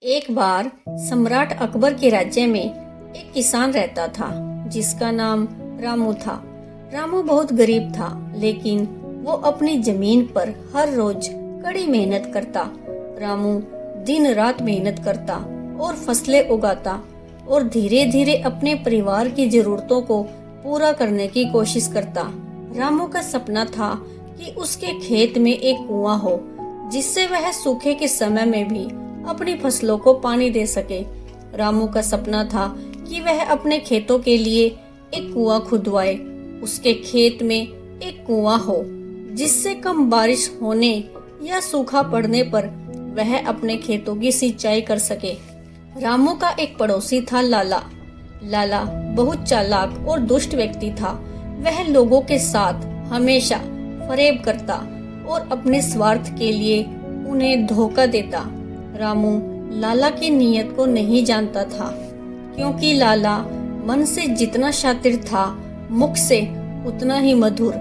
एक बार सम्राट अकबर के राज्य में एक किसान रहता था जिसका नाम रामू था। रामू बहुत गरीब था, लेकिन वो अपनी जमीन पर हर रोज कड़ी मेहनत करता। रामू दिन रात मेहनत करता और फसलें उगाता और धीरे धीरे अपने परिवार की जरूरतों को पूरा करने की कोशिश करता। रामू का सपना था कि उसके खेत में एक कुआं हो जिससे वह सूखे के समय में भी अपनी फसलों को पानी दे सके। रामू का सपना था कि वह अपने खेतों के लिए एक कुआं खुदवाए। उसके खेत में एक कुआं हो जिससे कम बारिश होने या सूखा पड़ने पर वह अपने खेतों की सिंचाई कर सके। रामू का एक पड़ोसी था लाला। लाला बहुत चालाक और दुष्ट व्यक्ति था। वह लोगों के साथ हमेशा फरेब करता और अपने स्वार्थ के लिए उन्हें धोखा देता। रामू लाला की नीयत को नहीं जानता था, क्योंकि लाला मन से जितना शातिर था, मुख से उतना ही मधुर।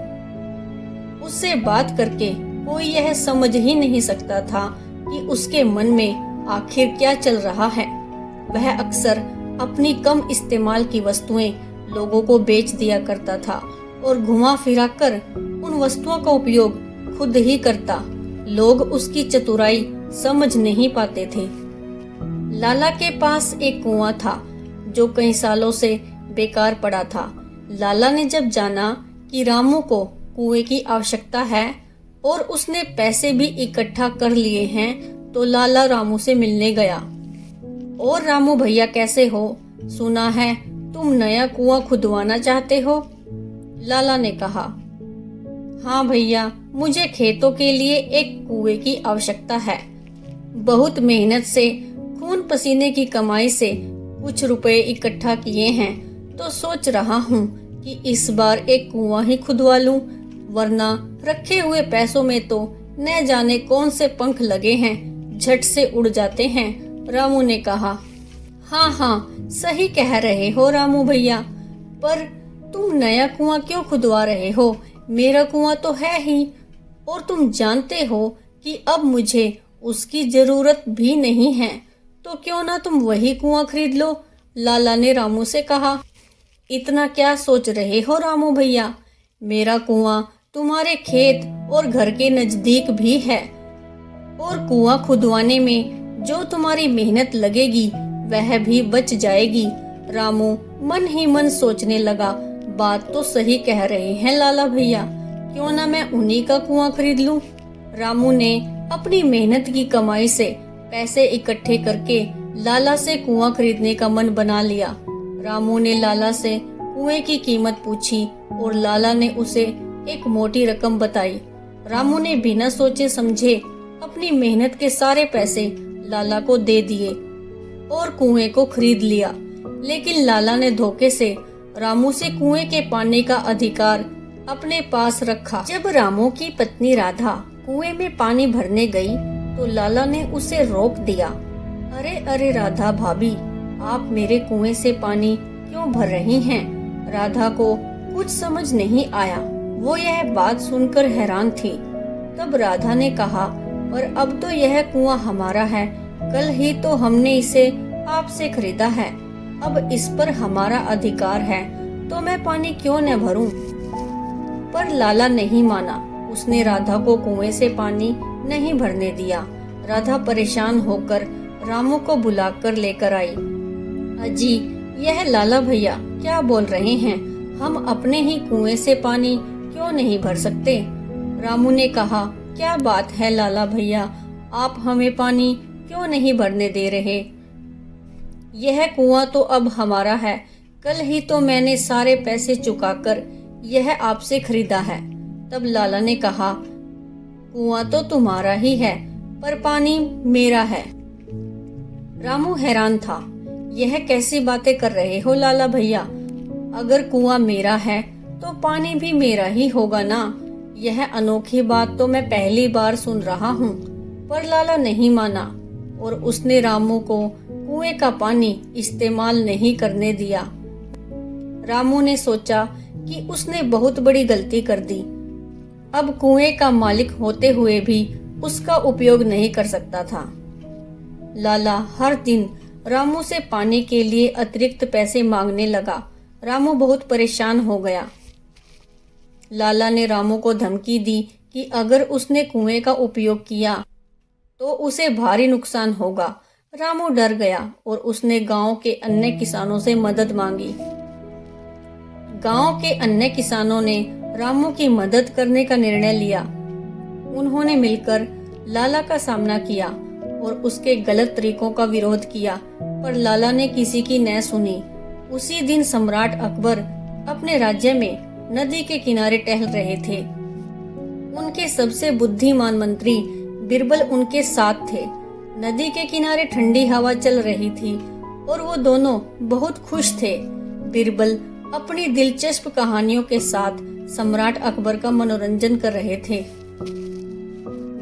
उससे बात करके कोई यह समझ ही नहीं सकता था कि उसके मन में आखिर क्या चल रहा है। वह अक्सर अपनी कम इस्तेमाल की वस्तुएं लोगों को बेच दिया करता था और घुमा फिरा कर उन वस्तुओं का उपयोग खुद ही करता। लोग उसकी चतुराई समझ नहीं पाते थे। लाला के पास एक कुआं था जो कई सालों से बेकार पड़ा था। लाला ने जब जाना कि रामू को कुएं की आवश्यकता है और उसने पैसे भी इकट्ठा कर लिए हैं, तो लाला रामू से मिलने गया। और रामू भैया, कैसे हो? सुना है तुम नया कुआं खुदवाना चाहते हो? लाला ने कहा, हाँ भैया, मुझे खेतों के लिए एक कुएं की आवश्यकता है। बहुत मेहनत से, खून पसीने की कमाई से कुछ रुपए इकट्ठा किए हैं, तो सोच रहा हूँ कि इस बार एक कुआं ही खुदवा लूं, वरना रखे हुए पैसों में तो न जाने कौन से पंख लगे हैं, झट से उड़ जाते हैं। रामू ने कहा, हाँ हाँ, सही कह रहे हो रामू भैया, पर तुम नया कुआं क्यों खुदवा रहे हो? मेरा कुआं तो है ही, और तुम जानते हो कि अब मुझे उसकी जरूरत भी नहीं है, तो क्यों ना तुम वही कुआं खरीद लो। लाला ने रामू से कहा, इतना क्या सोच रहे हो रामू भैया? मेरा कुआं तुम्हारे खेत और घर के नजदीक भी है, और कुआं खुदवाने में जो तुम्हारी मेहनत लगेगी वह भी बच जाएगी। रामू मन ही मन सोचने लगा, बात तो सही कह रहे हैं लाला भैया, क्यों ना मैं उन्हीं का कुआं खरीद लूं। रामू ने अपनी मेहनत की कमाई से पैसे इकट्ठे करके लाला से कुआं खरीदने का मन बना लिया। रामू ने लाला से कुएं की कीमत पूछी और लाला ने उसे एक मोटी रकम बताई। रामू ने बिना सोचे समझे अपनी मेहनत के सारे पैसे लाला को दे दिए और कुएं को खरीद लिया। लेकिन लाला ने धोखे से रामू से कुएं के पानी का अधिकार अपने पास रखा। जब रामू की पत्नी राधा कुएं में पानी भरने गई, तो लाला ने उसे रोक दिया। अरे अरे राधा भाभी, आप मेरे कुएं से पानी क्यों भर रही हैं? राधा को कुछ समझ नहीं आया। वो यह बात सुनकर हैरान थी। तब राधा ने कहा, पर अब तो यह कुआं हमारा है, कल ही तो हमने इसे आपसे खरीदा है, अब इस पर हमारा अधिकार है, तो मैं पानी क्यों न भरूं? पर लाला नहीं माना। उसने राधा को कुएं से पानी नहीं भरने दिया। राधा परेशान होकर रामू को बुलाकर लेकर आई। अजी, यह लाला भैया क्या बोल रहे हैं? हम अपने ही कुएं से पानी क्यों नहीं भर सकते? रामू ने कहा, क्या बात है लाला भैया, आप हमें पानी क्यों नहीं भरने दे रहे? यह कुआं तो अब हमारा है, कल ही तो मैंने सारे पैसे चुकाकर यह आपसे खरीदा है। तब लाला ने कहा, कुआं तो तुम्हारा ही है, पर पानी मेरा है। रामू हैरान था, यह कैसी बातें कर रहे हो लाला भैया? अगर कुआं मेरा है तो पानी भी मेरा ही होगा ना? यह अनोखी बात तो मैं पहली बार सुन रहा हूँ। पर लाला नहीं माना और उसने रामू को कुएं का पानी इस्तेमाल नहीं करने दिया। रामू ने सोचा कि उसने बहुत बड़ी गलती कर दी। अब कुएं का मालिक होते हुए भी उसका उपयोग नहीं कर सकता था। लाला हर दिन रामू से पानी के लिए अतिरिक्त पैसे मांगने लगा। रामू बहुत परेशान हो गया। लाला ने रामू को धमकी दी कि अगर उसने कुएं का उपयोग किया तो उसे भारी नुकसान होगा। रामू डर गया और उसने गांव के अन्य किसानों से मदद मांगी। गांव के अन्य किसानों ने रामू की मदद करने का निर्णय लिया। उन्होंने मिलकर लाला का सामना किया और उसके गलत तरीकों का विरोध किया, पर लाला ने किसी की न सुनी। उसी दिन सम्राट अकबर अपने राज्य में नदी के किनारे टहल रहे थे। उनके सबसे बुद्धिमान मंत्री बिरबल उनके साथ थे। नदी के किनारे ठंडी हवा चल रही थी और वो दोनों बहुत खुश थे। बिरबल अपनी दिलचस्प कहानियों के साथ सम्राट अकबर का मनोरंजन कर रहे थे।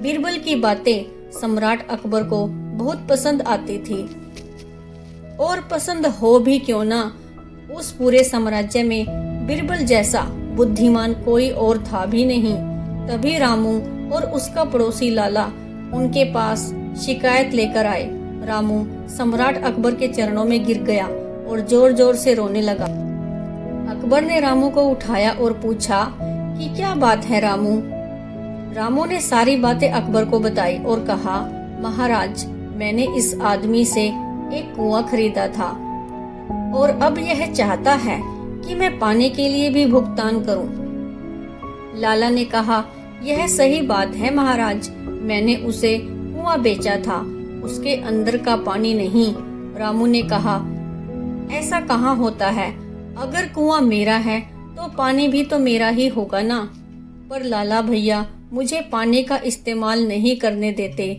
बिरबल की बातें सम्राट अकबर को बहुत पसंद आती थी, और पसंद हो भी क्यों ना, उस पूरे साम्राज्य में बिरबल जैसा बुद्धिमान कोई और था भी नहीं। तभी रामू और उसका पड़ोसी लाला उनके पास शिकायत लेकर आए। रामू सम्राट अकबर के चरणों में गिर गया और जोर जोर से रोने लगा। अकबर ने रामू को उठाया और पूछा कि क्या बात है रामू। रामू ने सारी बातें अकबर को बताई और कहा, महाराज, मैंने इस आदमी से एक कुआं खरीदा था और अब यह चाहता है कि मैं पानी के लिए भी भुगतान करूं। लाला ने कहा, यह सही बात है महाराज, मैंने उसे कुआं बेचा था, उसके अंदर का पानी नहीं। रामू ने कहा, ऐसा कहाँ होता है, अगर कुआं मेरा है तो पानी भी तो मेरा ही होगा ना। पर लाला भैया मुझे पानी का इस्तेमाल नहीं करने देते।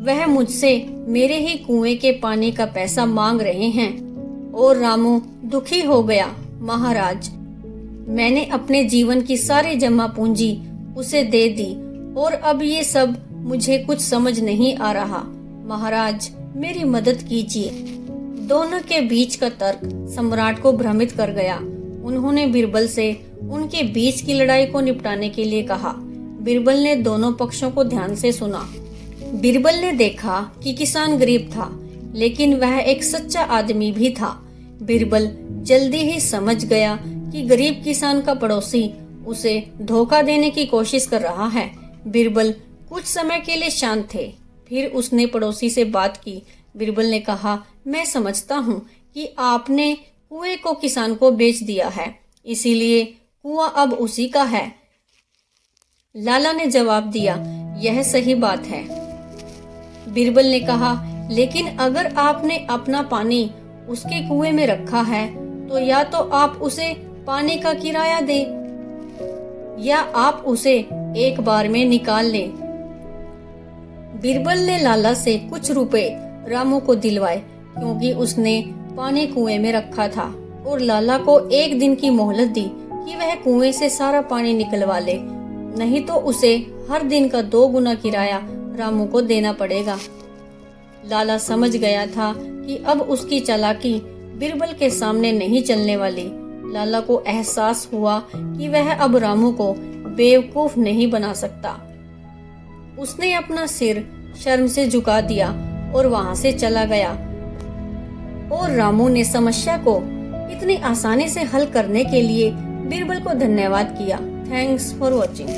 वह मुझसे मेरे ही कुएं के पानी का पैसा मांग रहे हैं। और रामू दुखी हो गया। महाराज, मैंने अपने जीवन की सारी जमा पूंजी उसे दे दी और अब ये सब मुझे कुछ समझ नहीं आ रहा। महाराज, मेरी मदद कीजिए। दोनों के बीच का तर्क सम्राट को भ्रमित कर गया। उन्होंने बिरबल से उनके बीच की लड़ाई को निपटाने के लिए कहा। बिरबल ने दोनों पक्षों को ध्यान से सुना। बिरबल ने देखा कि किसान गरीब था, लेकिन वह एक सच्चा आदमी भी था। बिरबल जल्दी ही समझ गया कि गरीब किसान का पड़ोसी उसे धोखा देने की कोशिश कर रहा है। बिरबल कुछ समय के लिए शांत थे, फिर उसने पड़ोसी से बात की। बिरबल ने कहा, मैं समझता हूँ कि आपने कुएं को किसान को बेच दिया है, इसीलिए कुआं अब उसी का है। लाला ने जवाब दिया, यह सही बात है। बिरबल ने कहा, लेकिन अगर आपने अपना पानी उसके कुएं में रखा है तो या तो आप उसे पानी का किराया दें या आप उसे एक बार में निकाल लें। बिरबल ने लाला से कुछ रुपए रामू को दिलवाए, क्योंकि उसने पानी कुएं में रखा था, और लाला को एक दिन की मोहलत दी कि वह कुएं से सारा पानी निकलवा ले, नहीं तो उसे हर दिन का 2 गुना किराया रामू को देना पड़ेगा। लाला समझ गया था कि अब उसकी चालाकी बिरबल के सामने नहीं चलने वाली। लाला को एहसास हुआ कि वह अब रामू को बेवकूफ नहीं बना सकता। उसने अपना सिर शर्म से झुका दिया और वहां से चला गया। और रामू ने समस्या को इतनी आसानी से हल करने के लिए बिरबल को धन्यवाद किया। Thanks for watching.